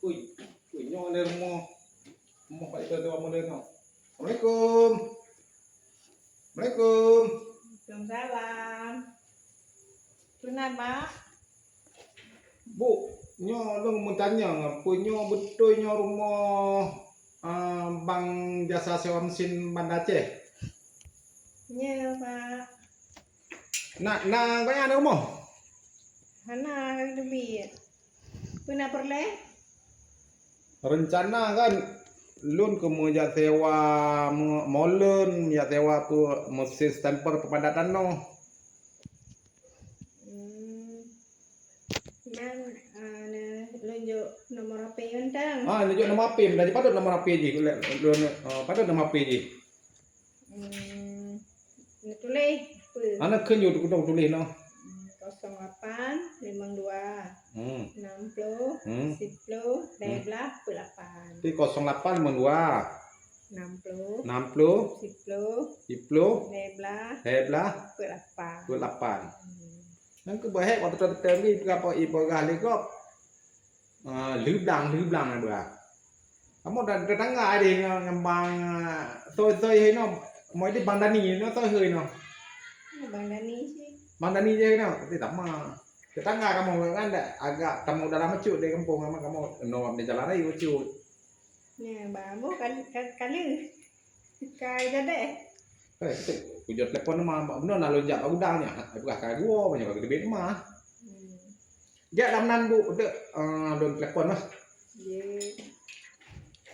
Uy, nyo ada rumah. Rumah Pak Ito tua modern no. Assalamualaikum. Assalamualaikum. Waalaikumsalam. Kenapa? Bu, nyo dong mau tanya punya betulnya rumah Bang Jasa Sewa Mesin Banda Aceh. Iya, Pak. Nah, banyak ada rumah. Hana lebih. Pernah perle? Rencana kan lun kemudian sewa molen ya sewa tu mesin stamper kepadatan no. Nan lunjuk nomor HP undang. Nunjuk nama PIN, dari patut nama PIN je. Patut nama PIN je. Tulis. Anak kenyu tu kutong tulis no. 08 52 60 Hmm. 10 12 8. Di 08 mendua 60 60 10 10 12 12 8. 28. Nang ke bahek waktu tertem ni berapa ipo kali kok lublang na ba. Kamu dah tetangga ada ngembang toy no. Mau di Bang Dani no toy hơi no. Bang Dani sih. Bang Dani je no, tapi tak mah. Tetangga kamu kan agak kamu dalam mecut di kampung kamu no di jalan raya mecut. Nè bà bố cả lư cài ra đấy. Kujut telepon mah bener na lonjak udangnya. Bukan kayak gua banyak gede beda mah. Ya lamnan Bu, don telepon mah. Iya.